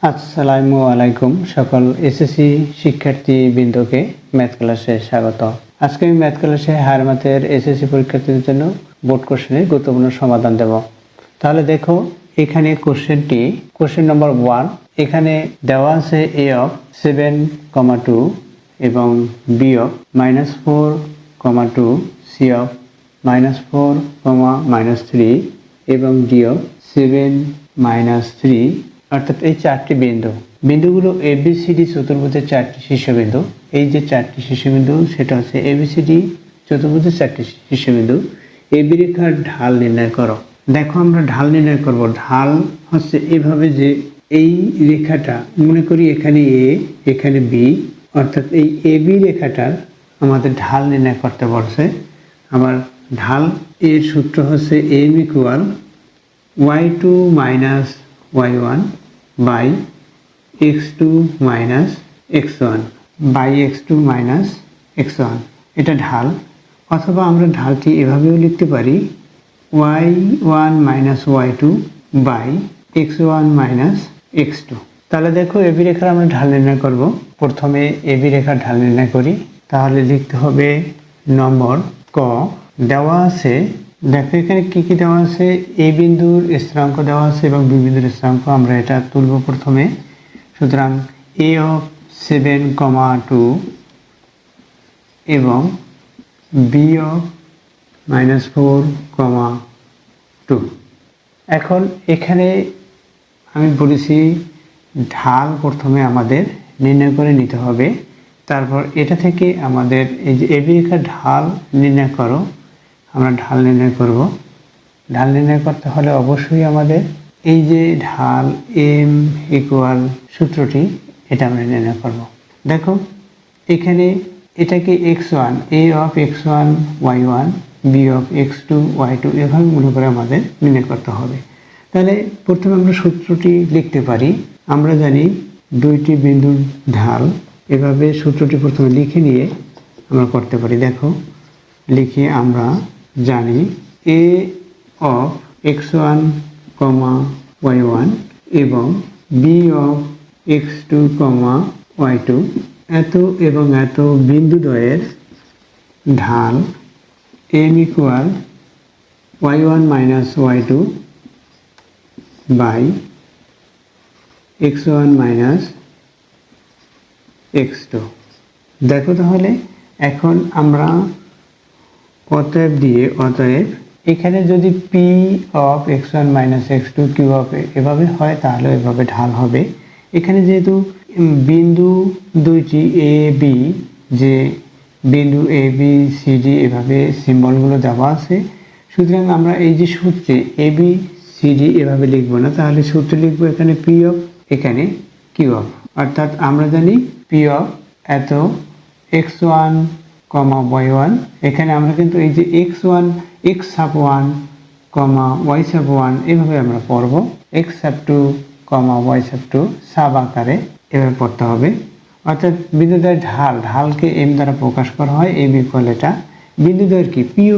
আসসালামু আলাইকুম সকল এসএসসি শিক্ষার্থী বৃন্দকে ম্যাথ ক্লাসে স্বাগত। আজকে আমি ম্যাথ ক্লাসে হায়ার ম্যাথের এসএসসি পরীক্ষার্থীদের জন্য বোর্ড কোশ্চেনের গুরুত্বপূর্ণ সমাধান দেব। তাহলে দেখো এখানে কোশ্চেন নম্বর 1 এখানে দেওয়া আছে a অফ 7,2 এবং b অফ -4,2, c অফ -4, -3 এবং d অফ 7, -3 অর্থাৎ এই চারটি বিন্দুগুলো এবিসিডি চতুর্ভুজের চারটি শীর্ষবিন্দু। এই যে চারটি শীর্ষবিন্দু সেটা হচ্ছে এবিসিডি চতুর্ভুজের চারটি শীর্ষবিন্দু। এবি রেখার ঢাল নির্ণয় করো। দেখো আমরা ঢাল নির্ণয় করব। ঢাল হচ্ছে এভাবে যে এই রেখাটা মনে করি এখানে এ এখানে বি, অর্থাৎ এই এবি রেখাটার আমাদের ঢাল নির্ণয় করতে বলছে। আমার ঢাল এর সূত্র হচ্ছে m equal y2 minus y1 by x2 minus x1 by x2 minus x1, এটা ঢাল। অথবা আমরা ঢালটি এভাবেও লিখতে পারি y1 minus y2 by x1 minus x2। তাহলে দেখো এবি রেখার আমরা ঢাল নির্ণয় করব। প্রথমে এবি রেখার ঢাল নির্ণয় করি। তাহলে লিখতে হবে নম্বর ক, দেওয়া আছে, দেখো এখানে কি কি দেওয়া আছে, এ বিন্দুর স্থিরাঙ্ক দেওয়া আছে এবং বি বিন্দুর স্থিরাঙ্ক আমরা এটা তুলব প্রথমে। সুতরাং a অফ 7,2 এবং b অফ -4,2। এখন এখানে আমি বলেছি ঢাল প্রথমে আমাদের নির্ণয় করে নিতে হবে। তারপর এটা থেকে আমাদের এই যে এবি রেখার ঢাল নির্ণয় করো, আমরা ঢাল নির্ণয় করব। ঢাল নির্ণয় করতে হলে অবশ্যই আমাদের এই যে ঢাল m ইকুয়াল সূত্রটি এটা আমরা নির্ণয় করব। দেখো এখানে এটাকে x1 a of x1 y1 b of x2 y2 এভাবে মনে করে আমাদের নির্ণয় করতে হবে। তাহলে প্রথমে আমরা সূত্রটি লিখতে পারি। আমরা জানি দুইটি বিন্দুর ঢাল, এভাবে সূত্রটি প্রথমে লিখে নিয়ে আমরা করতে পারি। দেখো লিখে আমরা জানি a অফ x1, y1 এবং b অফ x2, y2 এত এবং এত বিন্দুদ্বয়ের ঢাল m equal y1 minus y2 by x1 minus x2। দেখো তাহলে এখন আমরা অতএব এখানে যদি p of x1 minus x2 q of এভাবে হয় তাহলে এভাবে ঢাল হবে। এখানে যেহেতু বিন্দু দুইটি a b, যে বিন্দু a b c d এভাবে সিম্বলগুলো দেওয়া আছে, সুতরাং আমরা এই যে সূত্রে a b c d এভাবে লিখবো না, তাহলে সূত্রে লিখবো এখানে p অফ এখানে q অফ। অর্থাৎ আমরা জানি p অফ এত x1, y1, এখানে আমরা কিন্তু এই যে x1 x sub 1, y sub 1 এভাবে আমরা পড়ব। x sub 2, y sub 2 sub আকারে এভাবে পড়তে হবে। অর্থাৎ বিন্দুদ্বয়ের ঢালকে m দ্বারা প্রকাশ করা হয়। m ইকুয়াল এটা বিন্দুদ্বয়ের কি p ও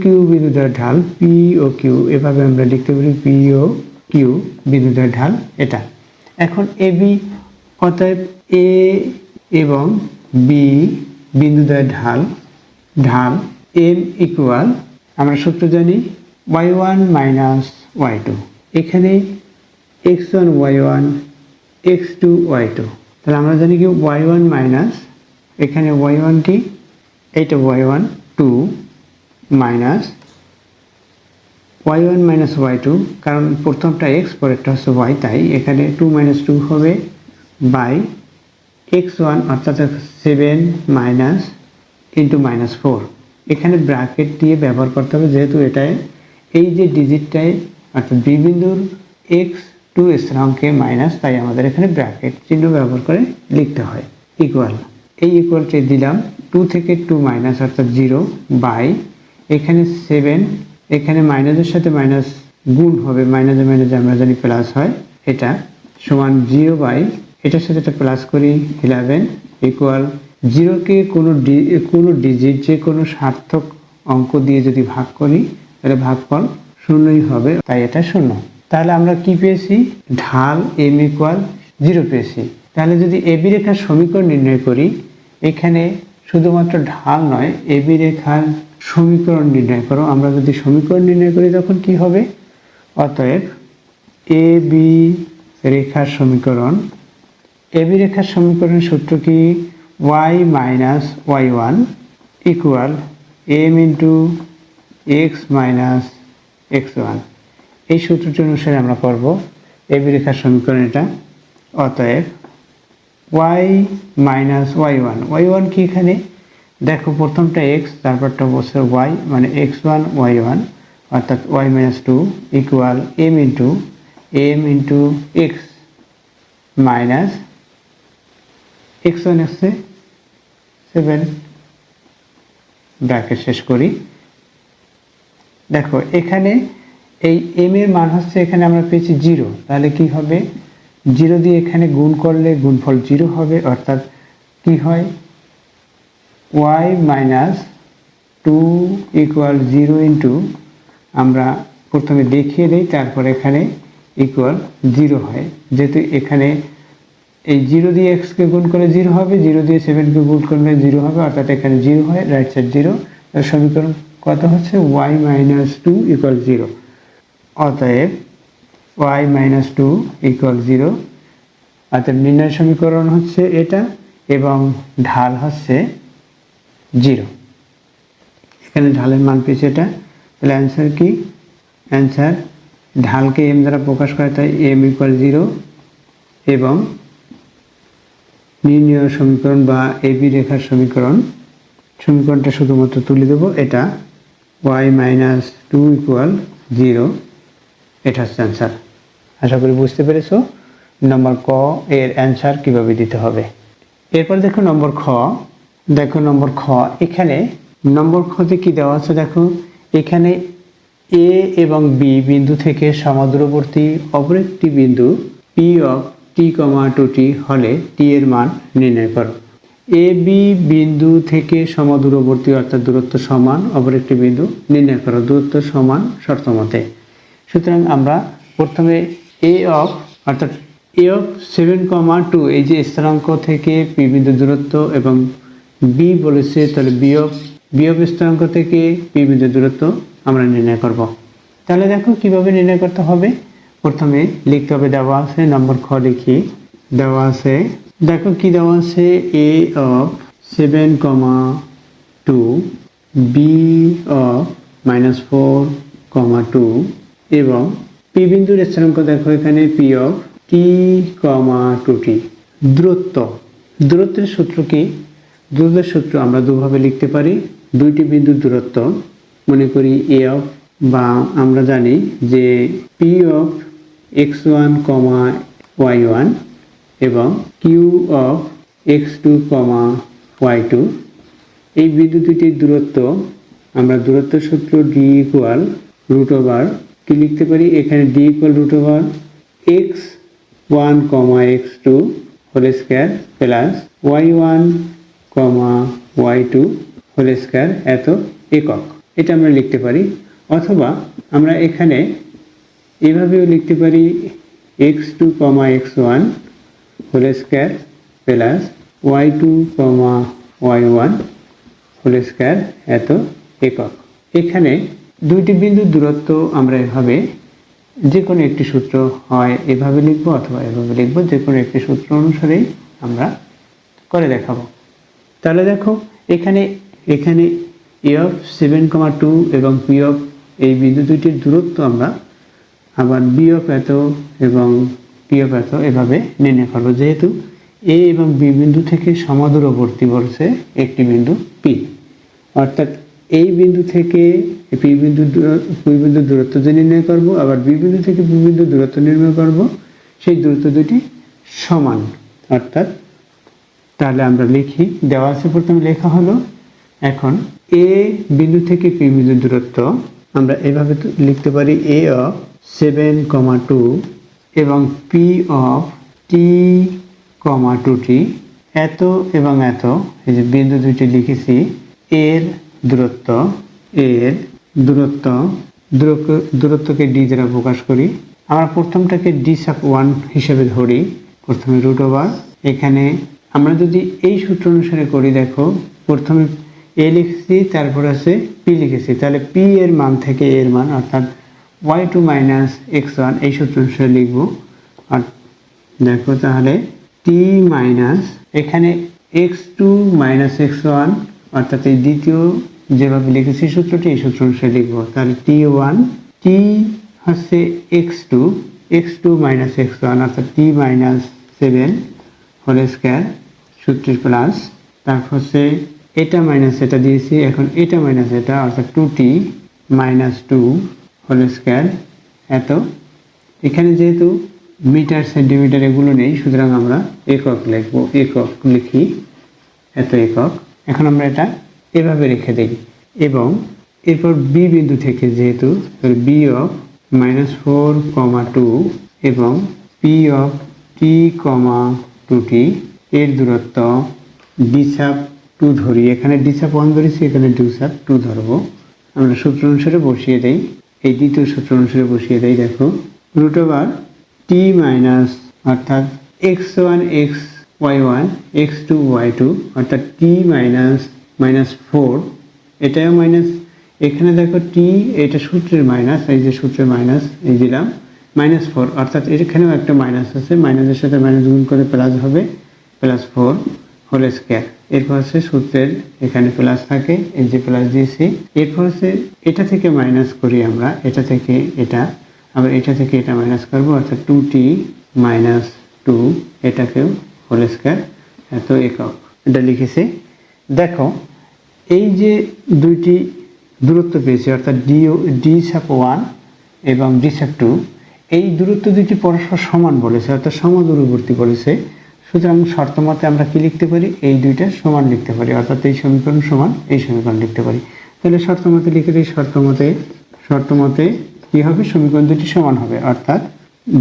q বিন্দুদ্বয়ের ঢাল p ও q এভাবে আমরা লিখতে পারি p ও q বিন্দুদ্বয়ের ঢাল এটা। এখন ab, অতএব a এবং b বিন্দুদ্বয়ের ঢাল m ইকুয়াল আমরা সূত্র জানি y1 মাইনাস y2, এখানে x1 y1 x2 y2। তাহলে আমরা জানি কি y1 মাইনাস এখানে y1 কি এইটা y1 2 minus y1 minus y2, কারণ প্রথমটা x পরেরটা হচ্ছে y, তাই এখানে 2 মাইনাস 2 হবে বাই x1 অর্থাৎ 7 মাইনাস ইন্টু -4। এখানে ব্র্যাকেট দিয়ে ব্যবহার করতে হবে, যেহেতু এটাই এই যে ডিজিটটাই অর্থাৎ বি বিন্দুর x2 স্থিরাঙ্কে মাইনাস, তাই আমাদের এখানে ব্র্যাকেট চিহ্ন ব্যবহার করে লিখতে হয়। ইকুয়াল, এই ইকুয়ালটি দিলাম 2 থেকে 2 মাইনাস অর্থাৎ 0 বাই এখানে 7, এখানে মাইনাসের সাথে মাইনাস গুণ হবে, মাইনাসে আমরা জানি প্লাস হয়, এটা সমান 0 বাই এটার সাথে এটা প্লাস করি 11 ইকুয়াল 0কে কোনো ডিজিট যে কোনো সার্থক অঙ্ক দিয়ে যদি ভাগ করি তাহলে ভাগফল শূন্যই হবে, তাই এটা 0। তাহলে আমরা কি পেয়েছি, ঢাল m ইকুয়াল 0 পেয়েছি। তাহলে যদি এবি রেখার সমীকরণ নির্ণয় করি, এখানে শুধুমাত্র ঢাল নয়, এবি রেখার সমীকরণ নির্ণয় করো। আমরা যদি সমীকরণ নির্ণয় করি তখন কি হবে, অতএব এবি রেখার সমীকরণ, এবি রেখার সমীকরণের সূত্র কি, y minus y1 equal m into x minus x1। এই সূত্রটি অনুসারে আমরা করব এবি রেখার সমীকরণ এটা। অতএব y মাইনাস y1 কি, এখানে দেখো প্রথমটা x, তারপরটা বসে y, মানে x1 y1 অর্থাৎ y minus 2 equal m into x minus x1 হচ্ছে 7, ব্র্যাকেট শেষ করি। দেখো এখানে এই m এর মান হচ্ছে, এখানে আমরা পেয়েছি 0, তাহলে কি হবে, 0 দিয়ে এখানে গুণ করলে গুণফল 0 হবে, অর্থাৎ কি হয়, y মাইনাস 2 ইকুয়াল 0 ইন্টু, আমরা প্রথমে দেখিয়ে দিই, তারপর এখানে ইকুয়াল 0 হয়। যেহেতু এখানে এই 0 দিয়ে x কে গুণ করলে 0 হবে, 0 দিয়ে 7 কে গুণ করলে 0 হবে, অর্থাৎ এখানে 0 হয়, রাইট সাইড 0। সমীকরণ কত হচ্ছে, y মাইনাস 2 ইকুয়াল 0। অতএব y মাইনাস 2 ইকুয়াল 0, অর্থাৎ নির্ণয় সমীকরণ হচ্ছে এটা এবং ঢাল হচ্ছে 0। এখানে ঢালের মান পেয়েছে এটা। তাহলে অ্যান্সার কি, অ্যান্সার ঢালকে m দ্বারা প্রকাশ করা, তাই m ইকুয়াল 0 এবং নির্ণয় সমীকরণ বা এবি রেখার সমীকরণটা শুধুমাত্র তুলে দেব, এটা y মাইনাস 2 ইকুয়াল 0, এটা হচ্ছে অ্যান্সার। আশা করি বুঝতে পেরেছো নম্বর ক এর অ্যান্সার কিভাবে দিতে হবে। এরপর দেখো নম্বর খ। দেখো নম্বর খ, এখানে নম্বর খতে কি দেওয়া আছে, দেখো এখানে এ এবং বি বিন্দু থেকে সমাদূরবর্তী অপর একটি বিন্দু p অফ t, 2t হলে t এর মান নির্ণয় করো। এ বি বিন্দু থেকে সমাদূরবর্তী অর্থাৎ দূরত্ব সমান অপর একটি বিন্দু নির্ণয় করো, দূরত্ব সমান শর্ত মতে। সুতরাং আমরা প্রথমে a অফ 7,2 এই যে স্থিরাঙ্ক থেকে p বিন্দু দূরত্ব এবং b বলেছে, তাহলে b অফ স্থিরাঙ্ক থেকে p বিন্দু দূরত্ব আমরা নির্ণয় করব। তাহলে দেখো কিভাবে নির্ণয় করতে হবে। প্রথমে লিখতে হবে, দেওয়া আছে নম্বর খ লিখি, দেওয়া আছে, দেখো কি দেওয়া আছে, a অফ 7,2 b অফ -4,2 এবং p বিন্দুর স্থিরাঙ্ক দেখো এখানে p অফ t, 2t। দূরত্বের সূত্র কি, দূরত্বের সূত্র আমরা দুভাবে লিখতে পারি। দুইটি বিন্দুর দূরত্ব মনে করি a অফ, বা আমরা জানি যে p অফ x1, y1 এবং q অফ x2, y2। এই বিন্দু দুটির দূরত্ব আমরা দূরত্বের সূত্র d ইকুয়াল রুট ওভার কি লিখতে পারি, এখানে d equal root over x1, x2 whole square plus y1, y2 whole square এত একক, এটা আমরা লিখতে পারি। অথবা আমরা এখানে এভাবেও লিখতে পারি x2, x1 whole square plus y2, y1 whole square এত একক। এখানে দুইটি বিন্দুর দূরত্ব আমরা এভাবে যে কোনো একটি সূত্র হয় এভাবে লিখবো অথবা এভাবে লিখবো, যে কোনো একটি সূত্র অনুসারেই আমরা করে দেখাবো। তাহলে দেখো এখানে a অফ 7,2 এবং p অফ এই বিন্দু দুইটির দূরত্ব আমরা আবার b অফ এত এবং p অফ এত এভাবে নির্ণয় করবো, যেহেতু a এবং b বিন্দু থেকে সমাদূরবর্তী বলছে একটি বিন্দু p, অর্থাৎ এই বিন্দু থেকে p বিন্দুর দূরত্ব যে নির্ণয় করব, আবার b বিন্দু থেকে p বিন্দুর দূরত্ব নির্ণয় করব, সেই দূরত্ব দুটি সমান। অর্থাৎ তাহলে আমরা লিখি, দেওয়া আছে প্রথমে লেখা হলো, এখন a বিন্দু থেকে p বিন্দুর দূরত্ব আমরা এভাবে লিখতে পারি a অফ 7,2 এবং p অফ t, 2t এত এবং এত, এই যে বিন্দু দুইটি লিখেছি, এর দূরত্বকে d দ্বারা প্রকাশ করি, আমরা প্রথমটাকে ডি সাব 1 হিসেবে ধরি, প্রথমে রুট ওভার, এখানে আমরা যদি এই সূত্র অনুসারে করি, দেখো প্রথমে এ লিখেছি, তারপর আছে পি লিখেছি, তাহলে পি এর মান থেকে এর মান অর্থাৎ y2 মাইনাস x1 এই সূত্র অনুসারে লিখব। আর দেখো তাহলে টি মাইনাস এখানে x2 মাইনাস x1 অর্থাৎ এই দ্বিতীয় যেভাবে লিখেছি সূত্রটি এই সূত্র অনুসারে লিখব। তাহলে t1 t হচ্ছে x2 মাইনাস x1 অর্থাৎ t মাইনাস 7 হোল স্কয়ার সূত্রের প্লাস, তারপর হচ্ছে এটা মাইনাস এটা দিয়েছি, এখন এটা মাইনাস এটা অর্থাৎ 2t মাইনাস 2 হোল স্কয়ার। এত এখানে যেহেতু মিটার সেন্টিমিটার এগুলো নেই, সুতরাং আমরা একক লিখব, একক লিখি, এত একক। এখন আমরা এটা এভাবে রেখে দিই এবং এরপর বি বিন্দু থেকে যেহেতু বি অফ -4, 2 এবং পি অফ টি, 2t এর দূরত্ব ডি সাব 2 ধরি, এখানে ডি সাব 1 ধরেছি, এখানে ডি সাব 2 ধরবো। আমরা সূত্র অনুসারে বসিয়ে দেই, এই দ্বিতীয় সূত্র অনুসারে বসিয়ে দেই। দেখো রুট ওভার টি মাইনাস অর্থাৎ x1 y1 x2 y2 অর্থাৎ টি মাইনাস 4, এটাও মাইনাস, এখানে দেখো টি এটা সূত্রের মাইনাস, এই যে সূত্রের মাইনাস এই দিলাম -4 অর্থাৎ এখানেও একটা মাইনাস আছে, মাইনাসের সাথে মাইনাস গুণ করে প্লাস হবে +4 হোল স্কয়ার। এরপর হচ্ছে সূত্রের এখানে প্লাস থাকে, এই যে প্লাস দিয়েছি, এরপর হচ্ছে এটা থেকে মাইনাস করি আমরা, এটা থেকে এটা, আবার এটা থেকে এটা মাইনাস করবো অর্থাৎ 2t মাইনাস 2 এটাকেও হোল স্কয়ার, এত একক, এটা লিখেছি। দেখো এই যে দুইটি দূরত্ব পেয়েছি অর্থাৎ ডি সাব 1 এবং ডি সাব 2, এই দূরত্ব দুটি পরস্পর সমান বলেছে অর্থাৎ সমদূরবর্তী বলেছে, সুতরাং শর্ত মতে আমরা কি লিখতে পারি, এই দুইটা সমান লিখতে পারি অর্থাৎ এই সমীকরণ সমান এই সমীকরণ লিখতে পারি। তাহলে শর্ত মতে লিখে দিই, শর্ত মতে কি হবে, সমীকরণ দুটি সমান হবে অর্থাৎ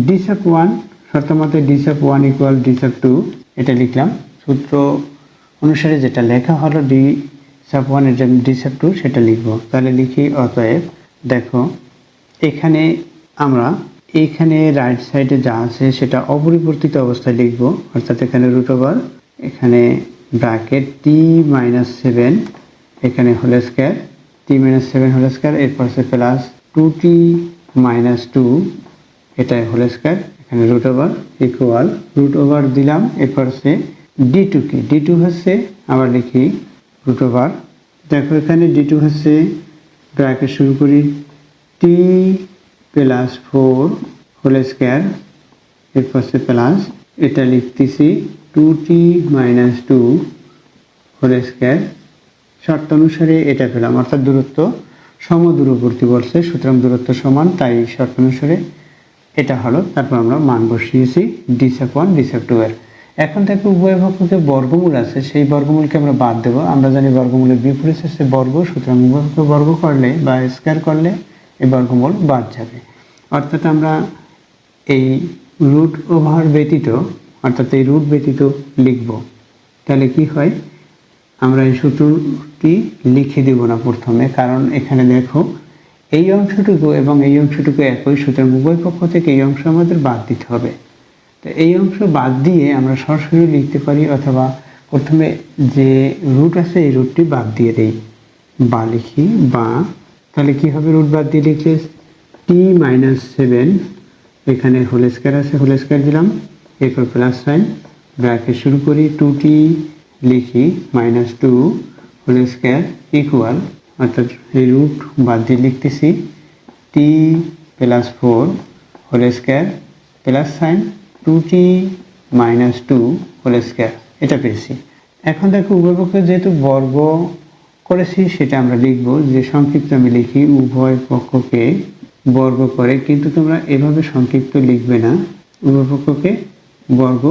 ডি সাব 1, শর্ত মতে D sub 1 equal D sub 2, এটা লিখলাম। সূত্র অনুসারে যেটা লেখা হলো ডি সাব 1 এর জন্য ডি সাব 2 সেটা লিখব। তাহলে লিখি অতএব, দেখো এখানে আমরা এখানে রাইট সাইডে যা আছে সেটা অপরিবর্তিত অবস্থায় লিখব অর্থাৎ এখানে রুট ওভার, এখানে ব্র্যাকেট টি মাইনাস 7, এখানে whole square t minus 7 whole square, এরপর আছে প্লাস 2t মাইনাস 2 এটা হোল স্কয়ার, এখানে root over equal root over দিলাম, এরপর আছে d2 কি, d2 হচ্ছে আবার লিখি রুট ওভার, দেখো এখানে d2 হচ্ছে ব্র্যাকেট শুরু করি t প্লাস 4 হোল স্কয়ার, এরপর আছে প্লাস এটা লিখতেছি 2t মাইনাস 2 হোল স্কয়ার। শর্ত অনুসারে এটা পেলাম অর্থাৎ দূরত্ব সমদূরবর্তী বলছে, সুতরাং দূরত্ব সমান, তাই শর্ত অনুসারে এটা হলো। তারপর আমরা মান বসিয়েছি ডি সাব 1 ডি সাব 2 এর। এখন দেখো উভয় পক্ষে বর্গমূল আছে, সেই বর্গমূলকে আমরা বাদ দেবো। আমরা জানি বর্গমূলের বিপরীত হচ্ছে বর্গ, সুতরাং উভয় পক্ষে বর্গ করলে বা স্কয়ার করলে এই বর্গমূল বাদ যাবে। অর্থাৎ আমরা এই রুট ওভার ব্যতীত অর্থাৎ এই রুট ব্যতীত লিখব। তাহলে কি হয়, আমরা এই সূত্রটি লিখে দেব না প্রথমে, কারণ এখানে দেখো এই অংশটুকু এবং এই অংশটুকু একই, সুতরাং উভয় পক্ষ থেকে এই অংশ আমাদের বাদ দিতে হবে। তো এই অংশ বাদ দিয়ে আমরা সরাসরি লিখতে পারি, অথবা প্রথমে যে রুট আছে এই রুটটি বাদ দিয়ে দেই, বা লিখি বা, তাহলে কি হবে, রুট বাদ দিয়ে লিখলে টি মাইনাস 7, এখানে হোল স্কয়ার আছে, হোল স্কয়ার দিলাম, এরপর প্লাস সাইন, ব্র্যাকেট শুরু করি 2t লিখি মাইনাস 2 হোল স্কয়ার ইকুয়াল, অর্থাৎ এই রুট বাদ দিয়ে লিখতেছি t plus 4 whole square plus sign 2t minus 2 whole square, এটা পেয়েছি। এখন দেখো উভয় পক্ষে যেহেতু বর্গ করেছি সেটা আমরা লিখব, যে সংক্ষিপ্ত আমি লিখি উভয় পক্ষকে বর্গ করে, কিন্তু তোমরা এভাবে সংক্ষিপ্ত লিখবে না, উভয় পক্ষকে বর্গ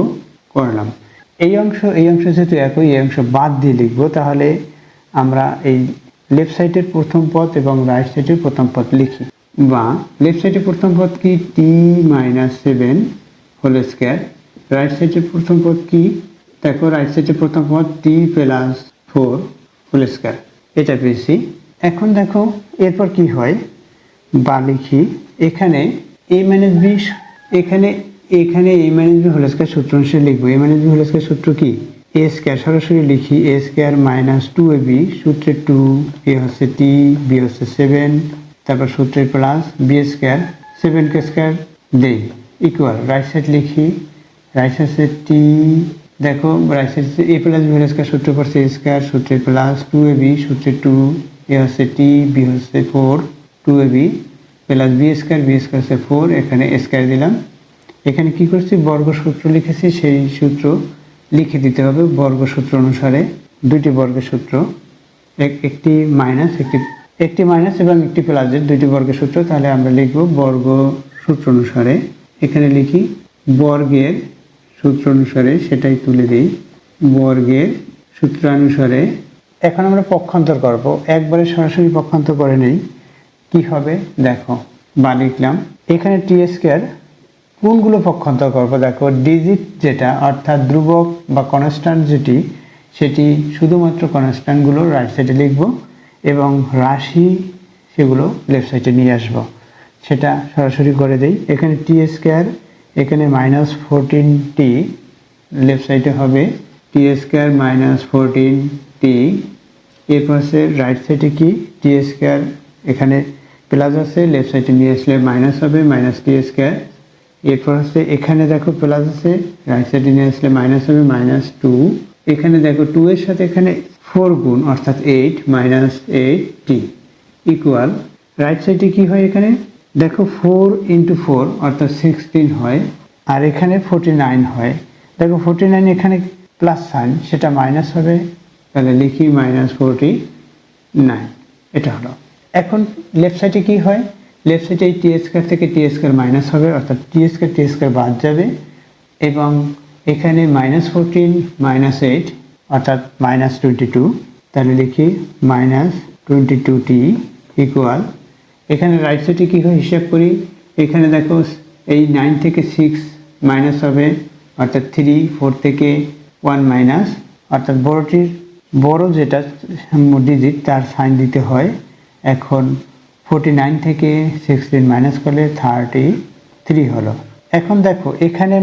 করলাম। এই অংশ যেহেতু একই, এই অংশ বাদ দিয়ে লিখব, তাহলে আমরা এই লেফট সাইডের প্রথম পদ এবং রাইট সাইডের প্রথম পদ লিখি, বা লেফট সাইডের প্রথম পদ কি টি মাইনাস 7 হোল স্কয়ার, রাইট সাইডের প্রথম পদ কি, দেখো রাইট সাইডের প্রথম পদ টি প্লাস 4 হোল স্কয়ার, এটা পেয়েছি। এখন দেখো এরপর কি হয়, বা লিখি এখানে এ মাইনাস বি, এখানে এখানে এ মাইনাস বি হোল স্কয়ার সূত্র অনুসারে লিখবো। এ মাইনাস বি হোল স্কয়ার সূত্র কি? এ স্কয়ার, সরাসরি লিখি এ স্কয়ার মাইনাস 2ab, সূত্রে 2, এ হচ্ছে টি, বি হচ্ছে 7, তারপর সূত্রে প্লাস বি স্কয়ার 7কে স্কয়ার দেই ইকুয়াল, রাইট সাইড লিখি, রাইট সাইড টি, দেখো রাইট সাইড এ প্লাস বি হোল স্কয়ার সূত্র পড়ছে এ স্কয়ার, সূত্রে প্লাস 2ab, সূত্রে 2, এ হচ্ছে টি, বি হচ্ছে 4, 2ab প্লাস বি স্কয়ার হচ্ছে 4, এখানে স্কয়ার দিলাম। এখানে কি করছি? বর্গ সূত্র লিখেছি, সেই সূত্র লিখে দিতে হবে বর্গ সূত্র অনুসারে। দুইটি বর্গের সূত্র, একটি মাইনাস এবং একটি প্লাসের দুইটি বর্গের সূত্র। তাহলে আমরা লিখব বর্গ সূত্র অনুসারে। এখানে লিখি বর্গের সূত্র অনুসারে, সেটাই তুলে দিই বর্গের সূত্রানুসারে। এখন আমরা পক্ষান্তর করব, একবারে সরাসরি পক্ষান্তর করে নেই। কি হবে দেখো, বা লিখলাম এখানে টি স্কয়ার কোনগুলো পক্ষান্তর করব? দেখো ডিজিট যেটা অর্থাৎ ধ্রুবক বা কনস্ট্যান্ট যেটি, সেটি শুধুমাত্র কনস্ট্যান্টগুলো রাইট সাইডে লিখব এবং রাশি সেগুলো লেফট সাইডে নিয়ে আসব। সেটা সরাসরি করে দেই। এখানে টি স্কয়ার, এখানে মাইনাস 14t, লেফট সাইডে হবে টি স্কয়ার মাইনাস 14t। এরপর আছে রাইট সাইডে কি? টি স্কয়ার, এখানে প্লাস আছে, লেফট সাইডে নিয়ে আসলে মাইনাস হবে, মাইনাস টি স্কয়ার। এরপর হচ্ছে এখানে দেখো প্লাস আছে, রাইট সাইডে নিয়ে আসলে মাইনাস হবে, মাইনাস 2। এখানে দেখো 2 এর সাথে এখানে 4 গুণ অর্থাৎ 8 মাইনাস 8t ইকুয়াল, রাইট সাইডে কি হয়? এখানে দেখো 4 ইন্টু 4 অর্থাৎ 16 হয়, আর এখানে 49 হয়। দেখো 49 এখানে প্লাস সাইন, সেটা মাইনাস হবে, তাহলে লিখি মাইনাস 49। এটা হলো। এখন লেফট সাইডে কি হয়? লেফট সাইডে এই টি স্কয়ার থেকে টি স্কয়ার মাইনাস হবে, অর্থাৎ টি স্কয়ার বাদ যাবে, এবং এখানে মাইনাস 14 মাইনাস 8 অর্থাৎ মাইনাস 22। তাহলে লিখি মাইনাস 22t ইকুয়াল, এখানে রাইট সাইডে কী হয় হিসাব করি। এখানে দেখো এই 9 থেকে 6 মাইনাস হবে, অর্থাৎ 3, 4 থেকে 1 মাইনাস, অর্থাৎ বড় যেটা ডিজিট তার সাইন দিতে হয়। এখন 49 থেকে 16 মাইনাস করলে 33 হলো। এখন দেখো এখানে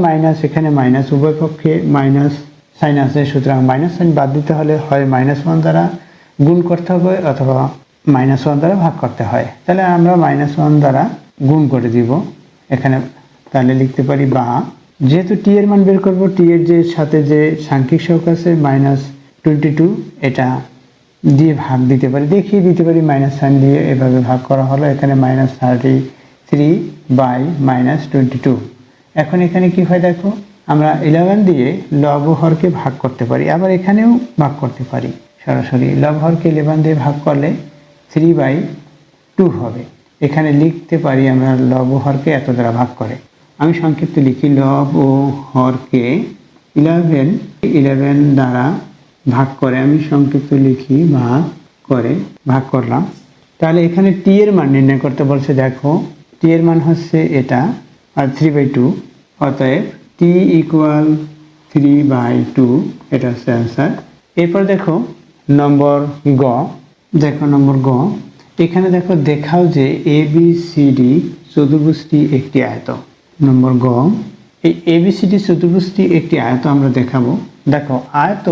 মাইনাস উভয় পক্ষে মাইনাস সাইন আছে, সুতরাং মাইনাস সাইন বাদ দিতে হলে হয় -1 দ্বারা গুণ করতে হবে অথবা -1 দ্বারা ভাগ করতে হয়। তাহলে আমরা -1 দ্বারা গুণ করে দিব এখানে। তাহলে লিখতে পারি, বা যেহেতু টি এর মান বের করব, টি এর যে সাথে যে সাংখ্যিক সহগ আছে -22, এটা দিয়ে ভাগ দিতে পারি, দেখিয়ে দিতে পারি মাইনাস সাইন দিয়ে। এভাবে ভাগ করা হলো, এখানে -33/-22। এখন এখানে কি হয় দেখো, আমরা 11 দিয়ে লব ও হরকে ভাগ করতে পারি, আবার এখানেও ভাগ করতে পারি সরাসরি। লব হরকে 11 দিয়ে ভাগ করলে 3/2 হবে। এখানে লিখতে পারি আমরা লব ও হরকে এত দ্বারা ভাগ করে। আমি সংক্ষিপ্ত লিখি, লব ও হরকে 11 দ্বারা ভাগ করে, আমি সংক্ষিপ্ত লিখি ভাগ করলাম। তাহলে এখানে টি এর মান নির্ণয় করতে বলছে। দেখো টি এর মান হচ্ছে এটা, আর 3/2, অতএব টি ইকুয়াল 3/2, এটা হচ্ছে অ্যান্সার। এরপর দেখো নম্বর গ, এখানে দেখো দেখাও যে ABCD চতুর্ভুজটি একটি আয়ত। নম্বর গ, এই ABCD চতুর্ভুজটি একটি আয়ত আমরা দেখাবো। দেখো আয়ত,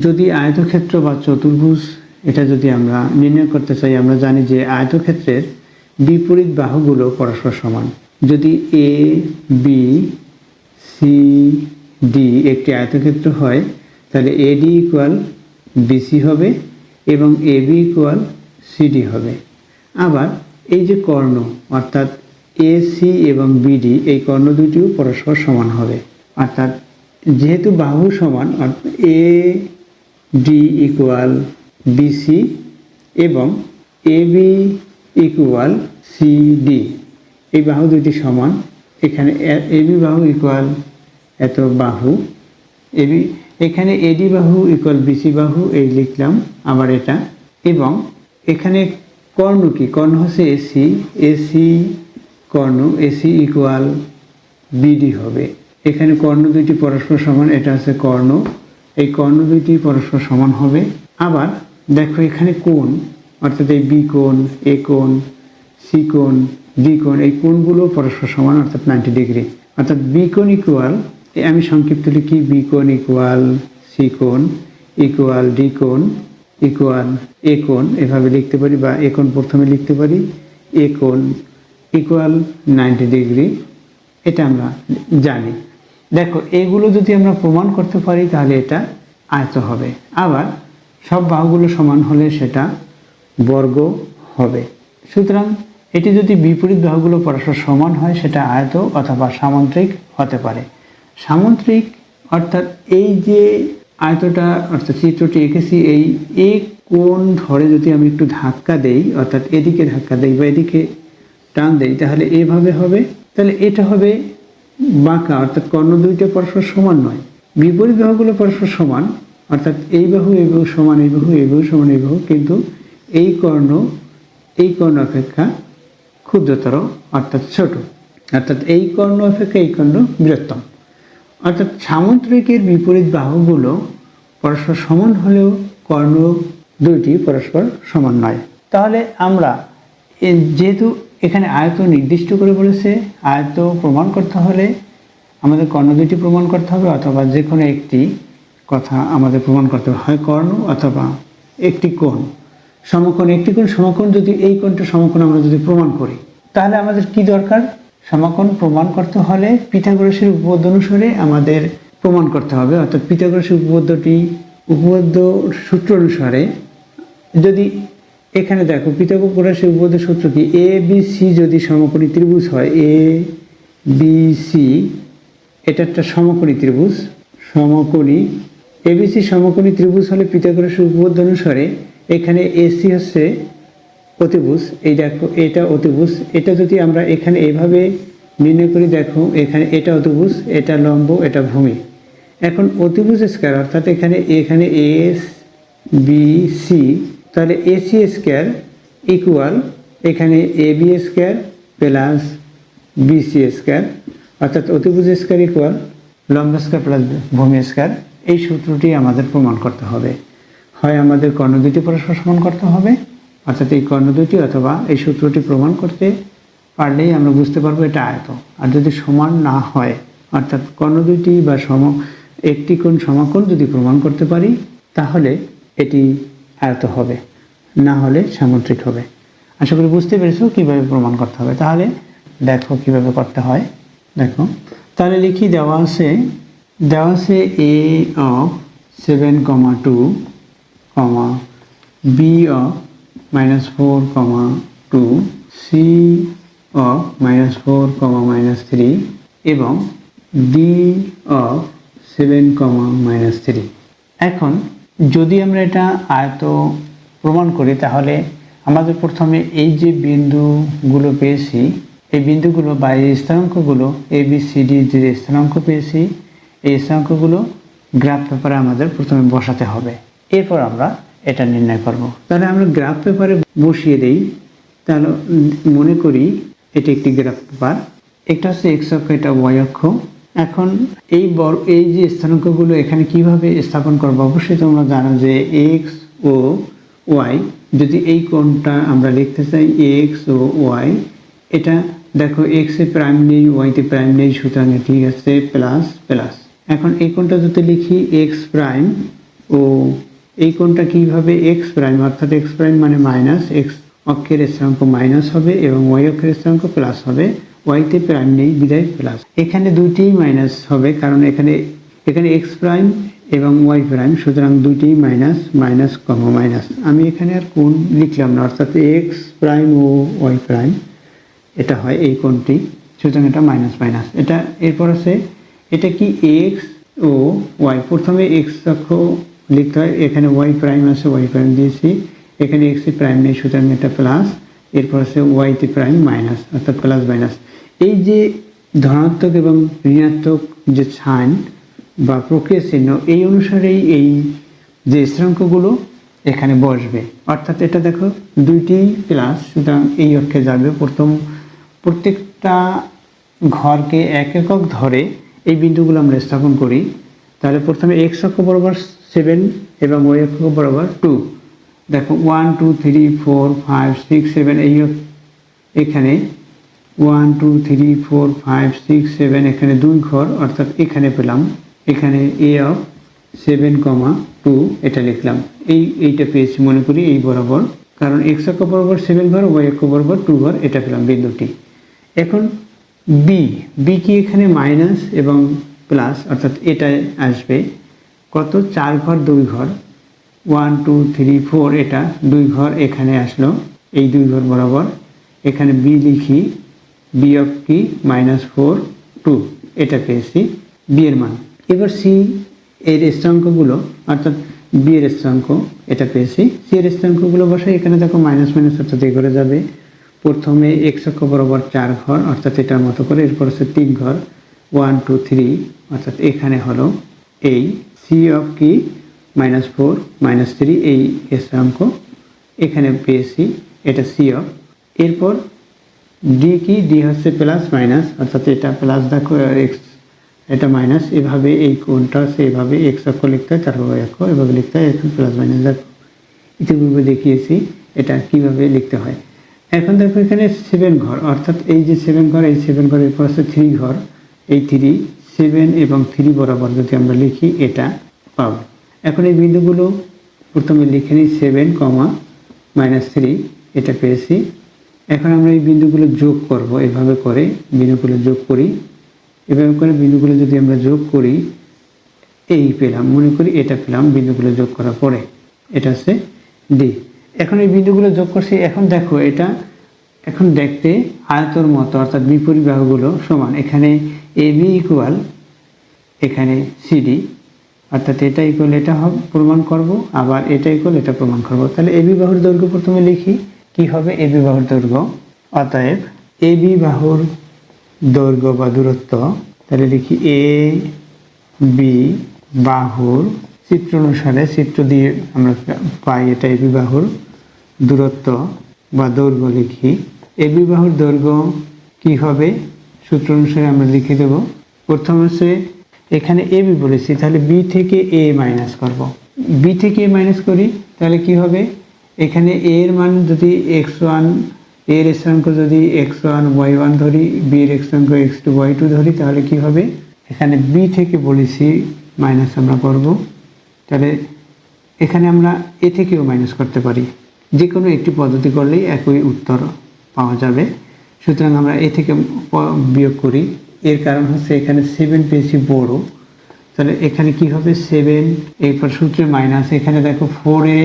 যদি আয়তক্ষেত্র বা চতুর্ভুজ এটা যদি আমরা নির্ণয় করতে চাই, আমরা জানি যে আয়তক্ষেত্রের বিপরীত বাহুগুলো পরস্পর সমান। যদি ABCD একটি আয়তক্ষেত্র হয়, তাহলে AD ইকুয়াল BC হবে এবং AB ইকুয়াল CD হবে। আবার এই যে কর্ণ অর্থাৎ AC এবং BD, এই কর্ণ দুটিও পরস্পর সমান হবে। অর্থাৎ যেহেতু বাহু সমান, AD ইকুয়াল BC এবং AB ইকুয়াল CD, এই বাহু দুটি সমান। এখানে AB বাহু ইকুয়াল এত বাহু, এখানে AD বাহু ইকুয়াল BC বাহু, এই লিখলাম আবার এটা। এবং এখানে কর্ণ কি? কর্ণ হচ্ছে AC কর্ণ, AC ইকুয়াল BD হবে। এখানে কর্ণ দুইটি পরস্পর সমান, এটা হচ্ছে কর্ণ, এই কর্ণ দুইটি পরস্পর সমান হবে। আবার দেখো এখানে কোণ, অর্থাৎ এই B কোণ, A কোণ, C কোণ, বি কোণ, এই কোণগুলো পরস্পর সমান অর্থাৎ 90 ডিগ্রি। অর্থাৎ বি কোণ ইকুয়াল, আমি সংক্ষিপ্ত লিখি, বি কোণ ইকুয়াল সি কোণ ইকুয়াল ডি কোণ ইকুয়াল এ কোণ, এভাবে লিখতে পারি, বা এ কোণ প্রথমে লিখতে পারি, এ কোণ ইকুয়াল 90 ডিগ্রি, এটা আমরা জানি। দেখো এগুলো যদি আমরা প্রমাণ করতে পারি তাহলে এটা আয়ত হবে। আবার সব বাহুগুলো সমান হলে সেটা বর্গ হবে। সুতরাং এটি যদি বিপরীত বাহুগুলো পরস্পর সমান হয় সেটা আয়ত অথবা সামান্তরিক হতে পারে। সামান্তরিক অর্থাৎ এই যে আয়তটা অর্থাৎ চিত্রটি এঁকেছি, এই এ কোণ ধরে যদি আমি একটু ধাক্কা দেই, অর্থাৎ এদিকে ধাক্কা দেই বা এদিকে টান দেই, তাহলে এভাবে হবে। তাহলে এটা হবে বাঁকা, অর্থাৎ কর্ণ দুইটা পরস্পর সমান নয়। বিপরীত বাহুগুলো পরস্পর সমান, অর্থাৎ এই বাহু সমান, এই বাহু সমান, এই বাহু, কিন্তু এই কর্ণ অপেক্ষা ক্ষুদ্রতর অর্থাৎ ছোট, অর্থাৎ এই কর্ণ অপেক্ষা এই কর্ণ বৃহত্তম। অর্থাৎ সামুদ্রিকের বিপরীত বাহুগুলো পরস্পর সমান হলেও কর্ণ দুইটি পরস্পর সমান নয়। তাহলে আমরা যেহেতু এখানে আয়ত নির্দিষ্ট করে বলেছে, আয়ত প্রমাণ করতে হলে আমাদের কর্ণ দুইটি প্রমাণ করতে হবে, অথবা যে কোনো একটি কথা আমাদের প্রমাণ করতে হবে, হয় কর্ণ অথবা একটি কোণ। সমকোণ, একটি কোণ সমকোণ, যদি এই কোণটা সমকোণ আমরা যদি প্রমাণ করি তাহলে আমাদের কি দরকার? সমকোণ প্রমাণ করতে হলে পিথাগোরাসের উপপাদ্য অনুসারে আমাদের প্রমাণ করতে হবে। অর্থাৎ পিথাগোরাসের উপপাদ্য সূত্র অনুসারে, যদি এখানে দেখো পিথাগোরাসের উপপাদ্য সূত্র কি, এ বি সি যদি সমকোণী ত্রিভুজ হয়, এ বি সি এটা একটা সমকোণী ত্রিভুজ, সমকোণী এবিসি সমকোণী ত্রিভুজ হলে পিথাগোরাসের উপপাদ্য অনুসারে এখানে এসি হচ্ছে অতিভুজ, এই দেখো এটা অতিভুজ, এটা যদি আমরা এখানে এইভাবে নির্ণয় করি, দেখো এখানে এটা অতিভুজ, এটা লম্ব, এটা ভূমি। এখন অতিভুজ স্কয়ার অর্থাৎ এখানে এস বি সি, তাহলে এসি স্কয়ার ইকুয়াল এখানে A B square plus BC square, অর্থাৎ অতিভুজ স্কয়ার ইকুয়াল লম্ব স্কয়ার প্লাস ভূমি স্কয়ার। এই সূত্রটি আমাদের প্রমাণ করতে হবে। হয় আমাদের কর্ণ দুইটি পরস্পর সমান করতে হবে, অর্থাৎ এই কর্ণ দুইটি, অথবা এই সূত্রটি প্রমাণ করতে পারলেই আমরা বুঝতে পারবো এটা আয়ত। আর যদি সমান না হয়, অর্থাৎ কর্ণ দুইটি বা একটি কোণ সমকোণ যদি প্রমাণ করতে পারি তাহলে এটি আয়ত হবে, না হলে সামুদ্রিক হবে। আশা করি বুঝতে পেরেছো কীভাবে প্রমাণ করতে হবে। তাহলে দেখো কিভাবে করতে হয়। দেখো তাহলে লিখি, দেওয়া আছে A of 7,2, B of -4,2, C of -4, এবং ডি অফ 7, এখন যদি আমরা এটা আয়ত প্রমাণ করি তাহলে আমাদের প্রথমে এই যে বিন্দুগুলো পেয়েছি, এই বিন্দুগুলো বা এই স্থানাঙ্কগুলো এ বি সি ডি যে স্থানাঙ্ক পেয়েছি, এই স্থানাঙ্কগুলো গ্রাফ পেপারে আমাদের প্রথমে বসাতে হবে, এরপর আমরা এটা নির্ণয় করব। তাহলে আমরা গ্রাফ পেপারে বসিয়ে দেই। তাহলে মনে করি এটি একটি গ্রাফ পেপার, একটা হচ্ছে এক্স অক্ষ, এটা ওয়াই অক্ষ। এখন এই যে স্থানাঙ্কগুলো এখানে কিভাবে স্থাপন করবো, অবশ্যই তোমরা জানো যে এক্স ও ওয়াই, যদি এই কোণটা আমরা লিখতে চাই এক্স ও ওয়াই, এটা দেখো এক্সে প্রাইম নেই, ওয়াইতে প্রাইম নেই, সুতরাং ঠিক আছে প্লাস প্লাস। এখন এই কোণটা যদি লিখি এক্স প্রাইম, ও এই কোণটা কিভাবে এক্স প্রাইম, অর্থাৎ এক্স প্রাইম মানে মাইনাস, এক্স অক্ষের স্থানাঙ্ক মাইনাস হবে এবং ওয়াই অক্ষের স্থানাঙ্ক প্লাস হবে, ওয়াইতে প্রাইম নেই বিদায় প্লাস। এখানে দুইটিই মাইনাস হবে কারণ এখানে এক্স প্রাইম এবং ওয়াই প্রাইম, সুতরাং দুইটি মাইনাস, মাইনাস কমা মাইনাস। আমি এখানে আর কোণ লিখলাম না, অর্থাৎ এক্স প্রাইম ও ওয়াই প্রাইম এটা হয় এই কোণটি, সুতরাং এটা মাইনাস মাইনাস। এটা এরপর আছে এটা কি এক্স ও ওয়াই, প্রথমে এক্স অক্ষ লিখতে হয়, এখানে ওয়াই প্রাইম আছে, ওয়াই প্রাইম দিয়েছি, এখানে এক্সে প্রাইম নেই, সুতরাং এটা প্লাস, এরপর আছে ওয়াইতে প্রাইম মাইনাস, অর্থাৎ প্লাস মাইনাস। এই যে ধনাত্মক এবং ঋণাত্মক যে সাইন বা প্রক্রিয়া চিহ্ন, এই অনুসারেই এই যে স্থানাঙ্কগুলো এখানে বসবে, অর্থাৎ এটা দেখো দুইটি প্লাস, সুতরাং এই অক্ষে যাবে। প্রত্যেকটা ঘরকে এক একক ধরে এই বিন্দুগুলো আমরা স্থাপন করি। তাহলে প্রথমে এক্স অক্ষ বরাবর 7 এবং ওয়াই অক্ষ বরাবর 2, দেখো 1 2 3 4 5 6 7, এই এখানে 1 2 3 4 5 6 7 এখানে 2 ঘর অর্থাৎ এখানে পেলাম, এখানে a অফ 7,2 এটা লিখলাম, এইটা পেয়েছি মনে করি এই বরাবর, কারণ x অক্ষ বরাবর 7 ঘর, y অক্ষ বরাবর 2 ঘর, এটা পেলাম বিন্দুটি। এখন b কি এখানে মাইনাস এবং প্লাস অর্থাৎ এটা আসবে কত, 4 ঘর 2 ঘর, 1 2 3 4 এটা 2 ঘর এখানে আসলো, এই 2 ঘর বরাবর, এখানে b লিখি, b অফ কি -4 2 এটা পেয়েছি b এর মান। এবার c এর স্থানাঙ্কগুলো অর্থাৎ b এর স্থানাঙ্ক এটা পেয়েছি, c এর স্থানাঙ্কগুলো বসাই, এখানে দেখো মাইনাস মাইনাস অর্থাৎ এই করে যাবে, প্রথমে x অক্ষ বরাবর 4 ঘর অর্থাৎ এটার মতো করে, এরপর হচ্ছে 3 ঘর 1 2 3 অর্থাৎ এখানে হলো এই c অফ কি -4 -3 এই স্থানাঙ্ক এখানে পেয়েছি, এটা c অফ। এরপর d কি, d হচ্ছে প্লাস মাইনাস অর্থাৎ এটা প্লাস দেখো x এটা মাইনাস, এভাবে এই কোণটা আছে এভাবে x অক্ষ লিখতে হয়, তারপর y অক্ষ এভাবে লিখতে হয়, এখন প্লাস মাইনাস দেখো ইতিপূর্বে দেখিয়েছি এটা কিভাবে লিখতে হয়। এখন দেখো এখানে 7 ঘর অর্থাৎ এই যে 7 ঘর, এই 7 ঘর, এরপর আছে 3 ঘর, এই 3 7 এবং 3 বরাবর যদি আমরা লিখি এটা পাবো। এখন এই বিন্দুগুলো প্রথমে লিখে নিই, 7, -3 এটা পেয়েছি। এখন আমরা এই বিন্দুগুলো যোগ করব, এভাবে করে বিন্দুগুলো যোগ করি, এভাবে করে বিন্দুগুলো যদি আমরা যোগ করি এই পেলাম, মনে করি এটা পেলাম বিন্দুগুলো যোগ করার পরে, এটা হচ্ছে ডি। এখন এই বিন্দুগুলো যোগ করছি, এখন দেখো এটা এখন দেখতে আয়তর মতো অর্থাৎ বিপরীত বাহুগুলো সমান, এখানে AB ইকুয়াল এখানে CD অর্থাৎ এটা ইকুয়াল এটা প্রমাণ করব, আবার এটা ইকুয়াল এটা প্রমাণ করব। তাহলে AB বাহুর দৈর্ঘ্য প্রথমে লিখি, কি হবে AB বাহুর দৈর্ঘ্য, অতএব AB বাহুর দৈর্ঘ্য বা দূরত্ব, তাহলে লিখি AB বাহুর, চিত্র অনুসারে চিত্র দিয়ে আমরা পাই এটা AB বাহুর দূরত্ব বা দৈর্ঘ্য লিখি। AB বাহুর দৈর্ঘ্য কি হবে, সূত্র অনুসারে আমরা লিখে দেব, প্রথম হচ্ছে এখানে AB বলেছি, তাহলে B থেকে A মাইনাস করব, B থেকে A মাইনাস করি তাহলে কি হবে, এখানে A এর মান যদি x1, A এর স্থানাঙ্ক যদি x1 y1 ধরি, B এর স্থানাঙ্ক x2 y2 ধরি, তাহলে কি হবে, এখানে B থেকে বলেছি মাইনাস আমরা করব, তাহলে এখানে আমরা A থেকেও মাইনাস করতে পারি, যে কোনো একটি পদ্ধতি করলেই একই উত্তর পাওয়া যাবে। সুতরাং আমরা A থেকে বিয়োগ করি, এর কারণ হচ্ছে এখানে 7 পেয়েছি বড়, তাহলে এখানে কি হবে 7, এরপর সূত্রে মাইনাস, এখানে দেখো 4A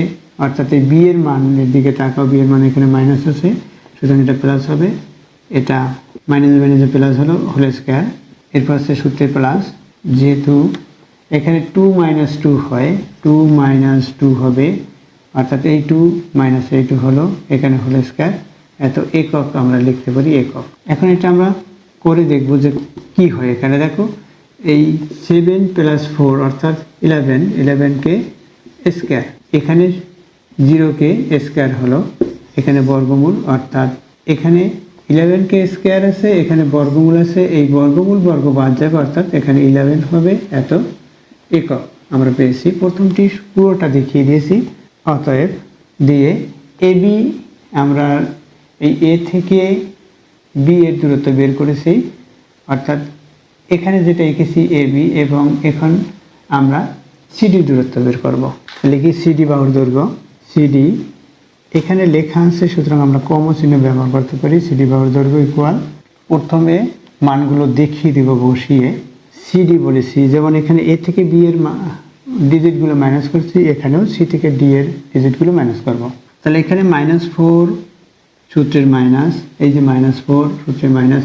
অর্থাৎ এই B এর মানের দিকে তাকাও, B এর মান এখানে মাইনাস আছে, সুতরাং এটা প্লাস হবে, এটা মাইনাস মাইনাসে প্লাস হলো হোল স্কয়ার, এরপর হচ্ছে সূত্রে প্লাস, যেহেতু এখানে 2 - 2 হয় 2 - 2 হবে অর্থাৎ এই 2 - এই 2 হলো এখানে হোল স্কয়ার, এত একক আমরা লিখতে পারি একক। এখন এটা আমরা করে দেখব যে কি হয়, এখানে দেখো এই 7 + 4 অর্থাৎ 11 কে স্কয়ার, এখানে 0 কে স্কয়ার হলো, এখানে বর্গমূল অর্থাৎ এখানে 11 কে স্কয়ার আছে, এখানে বর্গমূল আছে, এই বর্গমূল বর্গ বাদ যাবে অর্থাৎ এখানে 11 হবে এত একক আমরা পেয়েছি। প্রথমটি পুরোটা দেখিয়ে দিয়েছি, অতএব দিয়ে AB আমরা এই A থেকে B এর দূরত্ব বের করেছি, অর্থাৎ এখানে যেটা এঁকেছি AB, এবং এখন আমরা CD দূরত্ব বের করব, লিখি CD বাহুর দৈর্ঘ্য, CD এখানে লেখা আছে, সুতরাং আমরা কম চিহ্ন ব্যবহার করতে পারি, CD বাহুর দৈর্ঘ্য ইকুয়াল, প্রথমে মানগুলো দেখিয়ে দিব বসিয়ে, CD বলেছি, যেমন এখানে A থেকে B এর ডিজিটগুলো মাইনাস করছি, এখানেও C থেকে D এর ডিজিটগুলো মাইনাস করব, তাহলে এখানে -4 সূত্রের মাইনাস, এই যে -4 সূত্রের মাইনাস,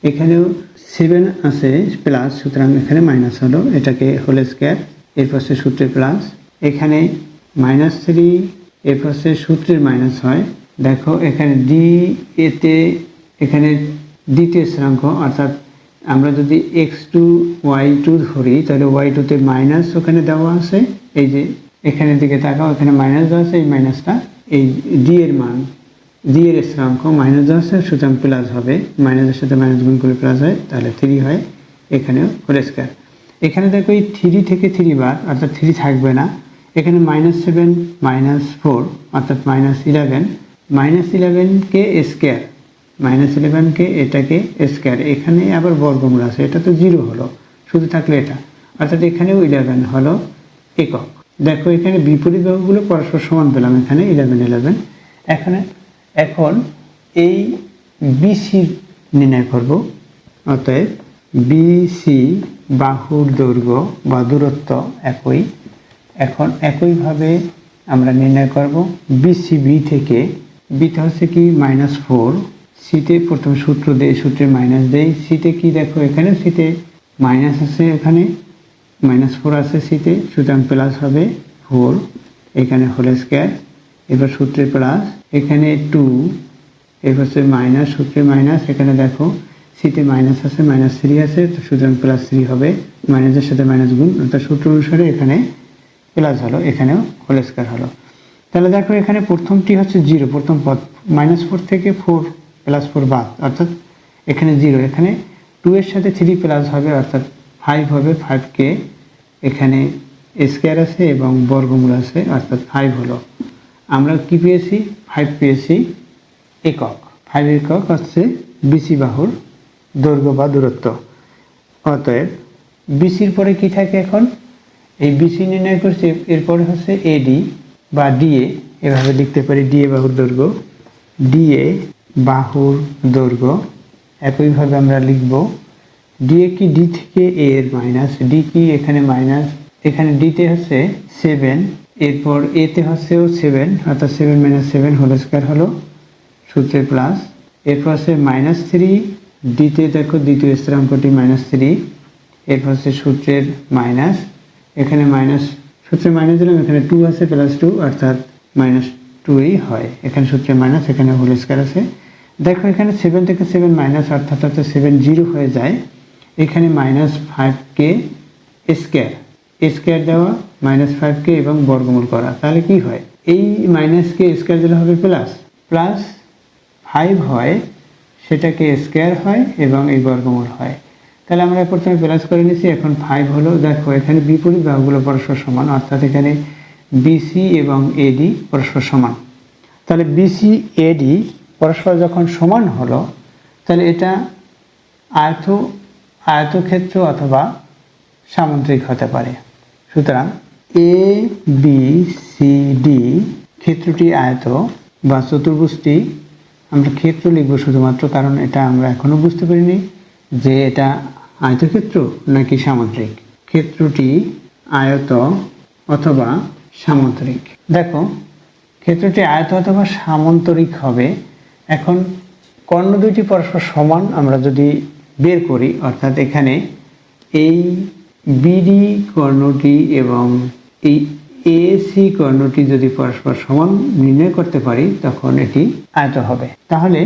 এখানেও 7 আছে প্লাস, সুতরাং এখানে মাইনাস হলো, এটাকে হোল স্কয়ার, এরপর সে সূত্রের প্লাস, এখানে -3, এরপর সে সূত্রের মাইনাস হয়, দেখো এখানে D এতে এখানে দ্বিতীয় স্থানাঙ্ক অর্থাৎ আমরা যদি x2 y2 ধরি তাহলে y2 তে মাইনাস ওখানে দেওয়া আছে, এই যে এখানের দিকে তাকাও, এখানে মাইনাস দেওয়া আছে, এই মাইনাসটা এই d এর মান, d এর স্থানাঙ্ক মাইনাস দেওয়া আছে, সুতরাং প্লাস হবে, মাইনাসের সাথে মাইনাস গুণ করলে প্লাস হয়, তাহলে 3 হয়, এখানেও হোল স্কয়ার। এখানে দেখো এই 3 থেকে 3 বাদ অর্থাৎ 3 থাকবে না, এখানে -7 - 4 অর্থাৎ -11 কে স্কয়ার, -11কে এটাকে স্কয়ার, এখানে আবার বর্গমূল আছে, এটা তো 0 হলো, শুধু থাকলে এটা, অর্থাৎ এখানেও 11 হলো একক। দেখো এখানে বিপরীত বাহুগুলো পরস্পর সমান পেলাম, এখানে 11 এখন এই বিসি নির্ণয় করব। অতএব বিসি বাহুর দৈর্ঘ্য বা দূরত্ব একই। এখন একইভাবে আমরা নির্ণয় করব বিসিবি থেকে, বিতে হচ্ছে কি -4, সিতে প্রথমে সূত্র দেই, সূত্রে মাইনাস দেই, সিতে কি দেখো এখানে সিতে মাইনাস আছে, এখানে -4 আছে সিতে, সুতরাং প্লাস হবে 4, এখানে হোল স্কয়ার, এবার সূত্রে প্লাস, এখানে 2, এবার হচ্ছে মাইনাস, সূত্রে মাইনাস, এখানে দেখো সিতে মাইনাস আছে, -3 আছে, তো সুতরাং +3 হবে, মাইনাসের সাথে মাইনাস গুণ, অর্থাৎ সূত্র অনুসারে এখানে প্লাস হলো, এখানেও হোল স্কয়ার হলো। তাহলে দেখো এখানে প্রথমটি হচ্ছে 0, প্রথম পদ, -4 থেকে 4 +4 বাদ, অর্থাৎ এখানে 0, এখানে 2 এর সাথে 3 প্লাস হবে, অর্থাৎ 5 হবে, 5কে এখানে স্কয়ার আছে এবং বর্গমূল আছে, অর্থাৎ 5 হলো। আমরা কি পেয়েছি? 5 পেয়েছি একক। 5 একক হচ্ছে বিসি বাহুর দৈর্ঘ্য বা দূরত্ব। অতএব বিসির পরে কি থাকে? এখন এই বিসি নির্ণয় করছি, এরপরে হচ্ছে এডি বা ডিএ, এভাবে লিখতে পারি, ডিএ বাহুর দৈর্ঘ্য, ডিএ বাহুর দৈর্ঘ্য। একইভাবে আমরা লিখব ডিএ কি, ডি থেকে এ এর মাইনাস, ডি কি এখানে মাইনাস, এখানে ডিতে হচ্ছে 7, এরপর এতে হচ্ছেও 7, অর্থাৎ 7 - 7 হোল স্কয়ার হলো, সূত্রে প্লাস, এরপর হচ্ছে -3, ডিতে দেখো দ্বিতীয় স্থিরাঙ্কটি -3, এরপর হচ্ছে সূত্রের মাইনাস, এখানে মাইনাস, সূত্রে মাইনাস দিলাম, এখানে 2 আছে, +2, অর্থাৎ -2ই হয়, এখানে সূত্রে মাইনাস, এখানে হোল স্কয়ার আছে। দেখো এখানে 7 থেকে 7 মাইনাস, অর্থাৎ 7 0 হয়ে যায়, এখানে -5কে স্কয়ার দেওয়া, -5কে এবং বর্গমূল করা, তাহলে কি হয়? এই মাইনাসকে স্কয়ার দিলে হবে প্লাস 5 হয়, সেটাকে স্কয়ার হয় এবং এই বর্গমূল হয়। তাহলে আমরা প্রথমে প্লাস করে নিয়েছি, এখন 5 হলো। দেখো এখানে বিপরীত বাহুগুলো পরস্পর সমান, অর্থাৎ এখানে বিসি এবং এডি পরস্পর সমান। তাহলে বিসি এডি পরস্পর যখন সমান হলো, তাহলে এটা আয়তক্ষেত্র অথবা সামুদ্রিক হতে পারে। সুতরাং এ বি সি ডি ক্ষেত্রটি আয়ত বা চতুর্ভুজটি, আমরা ক্ষেত্র লিখব শুধুমাত্র, কারণ এটা আমরা এখনো বুঝতে পারিনি যে এটা আয়তক্ষেত্র নাকি সামুদ্রিক। ক্ষেত্রটি আয়ত অথবা সামুদ্রিক। দেখো ক্ষেত্রটি আয়ত অথবা সামান্তরিক হবে। এখন কর্ণ দুইটি পরস্পর সমান আমরা যদি বের করি, অর্থাৎ এখানে এই বিডি কর্ণটি এবং এই এসি কর্ণটি যদি পরস্পর সমান নির্ণয় করতে পারি, তখন এটি আয়ত হবে। তাহলে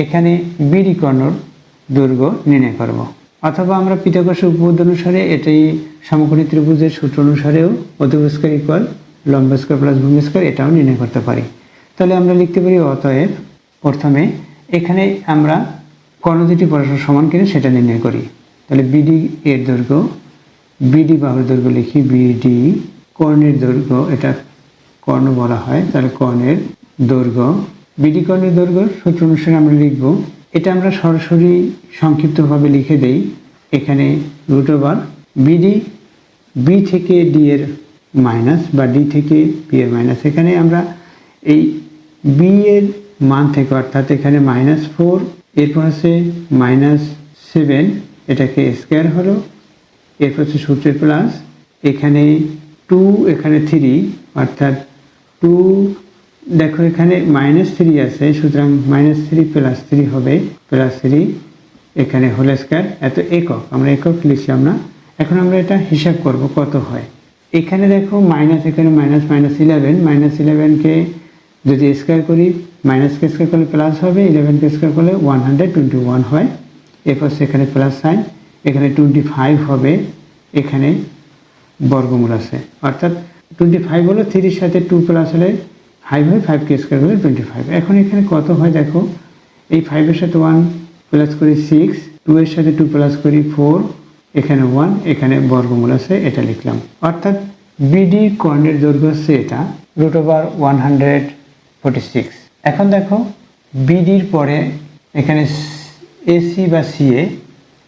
এখানে বিডি কর্ণর দৈর্ঘ্য নির্ণয় করব, অথবা আমরা পিথাগোরাসের উপপাদ্য অনুসারে এটাই সমকোণী ত্রিভুজের সূত্র অনুসারেও অতিভুজ স্কয়ার ইকুয়াল লম্ব স্কয়ার প্লাস ভূমি স্কয়ার, এটাও নির্ণয় করতে পারি। তাহলে আমরা লিখতে পারি, অতএব প্রথমে এখানে আমরা কর্ণ দুটি পরস্পর সমান কিনা সেটা নির্ণয় করি। তাহলে বিডি এর দৈর্ঘ্য, বিডি বাহুর দৈর্ঘ্য লিখি, বিডি কর্ণের দৈর্ঘ্য, এটা কর্ণ বলা হয়, তাহলে কর্ণের দৈর্ঘ্য, বিডি কর্ণের দৈর্ঘ্য সূত্র অনুসারে আমরা লিখব। এটা আমরা সরাসরি সংক্ষিপ্তভাবে লিখে দেই, এখানে √, বিডি বি থেকে ডি এর মাইনাস বা ডি থেকে বি এর মাইনাস, এখানে আমরা এই বি এর মান থেকে, অর্থাৎ এখানে -4, এরপর আছে -7, এটাকে স্কয়ার হলো, এরপর হচ্ছে সূত্রের প্লাস, এখানে 2, এখানে 3, অর্থাৎ 2, দেখো এখানে -3 আছে, সুতরাং -3 + 3 হবে +3, এখানে হোল স্কয়ার, এত একক, আমরা একক লিখলাম না। এখন আমরা এটা হিসাব করব কত হয়। এখানে দেখো মাইনাস, এখানে -11কে যদি স্কয়ার করি, মাইনাসকে স্কয়ার করলে প্লাস হবে, 11কে স্কয়ার করলে 121 হয়, এরপর সেখানে প্লাস সাইন, এখানে 25 হবে, এখানে বর্গমূল আছে, অর্থাৎ 25 হলো, 3 এর সাথে 2 প্লাস হলে 5 হয়, 5কে স্কয়ার করলে 25। এখন এখানে কত হয় দেখো, এই 5 এর সাথে 1 প্লাস করি 6, 2 এর সাথে 2 প্লাস করি 4, এখানে 1, এখানে বর্গমূল আছে, এটা লিখলাম। অর্থাৎ বিডি কর্ণের দৈর্ঘ্য হচ্ছে এটা √146। এখন দেখো বিডির পরে এখানে এসি বা সিএ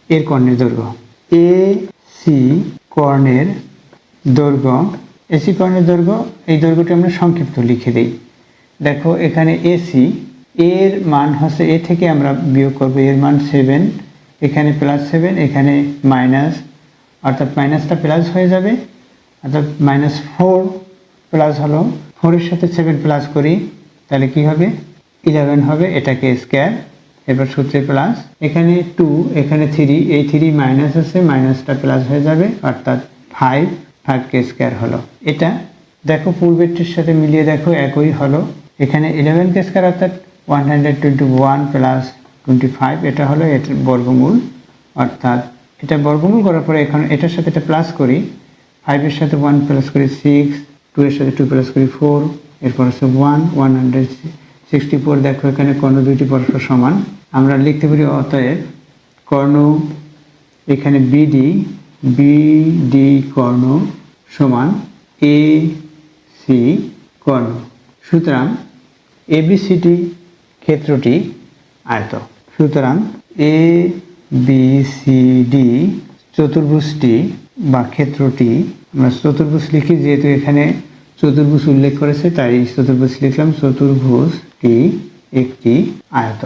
এর কর্ণের দৈর্ঘ্য, এ সি কর্ণের দৈর্ঘ্য, এসি কর্ণের দৈর্ঘ্য, এই দৈর্ঘ্যটি আমরা সংক্ষিপ্ত লিখে দিই। দেখো এখানে এসি এর মান হচ্ছে, এ থেকে আমরা বিয়োগ করবো, এর মান 7, এখানে +7, এখানে মাইনাস, অর্থাৎ মাইনাসটা প্লাস হয়ে যাবে, অর্থাৎ -4 প্লাস হলো, 4-এর সাথে 7 প্লাস করি তাহলে কি হবে, 11 হবে, এটাকে স্কয়ার, এরপর সূত্রে প্লাস, এখানে 2, এখানে 3, এই 3 মাইনাস আছে, মাইনাসটা প্লাস হয়ে যাবে, অর্থাৎ 5কে স্কয়ার হলো। এটা দেখো পূর্বেরটির সাথে মিলিয়ে দেখো একই হলো। এখানে 11কে স্কয়ার অর্থাৎ 121 প্লাস 25, এটা হলো এটার বর্গমূল, অর্থাৎ এটা বর্গমূল করার পরে এখন এটার সাথে এটা প্লাস করি, 5-এর সাথে 1 প্লাস করি 6, 2-এর সাথে 2 প্লাস করি 4, এরপর হচ্ছে 164। দেখো এখানে কর্ণ দুইটি পরস্পর সমান, আমরা লিখতে পারি অতএব কর্ণ এখানে বিডি কর্ণ সমান এ সি কর্ণ। সুতরাং এবিসিডি ক্ষেত্রটি আয়ত। সুতরাং এ বি সি ডি চতুর্ভুজটি বা ক্ষেত্রটি, আমরা চতুর্ভুজ লিখি যেহেতু এখানে চতুর্ভুজ উল্লেখ করেছে তাই চতুর্ভুজ লিখলাম, চতুর্ভুজটি একটি আয়ত।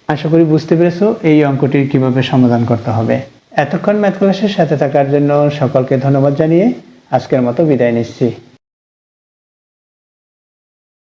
আশা করি বুঝতে পেরেছো এই অঙ্কটির কিভাবে সমাধান করতে হবে। এতক্ষণ ম্যাথ ক্লাসের সাথে থাকার জন্য সকলকে ধন্যবাদ জানিয়ে আজকের মতো বিদায় নিচ্ছি।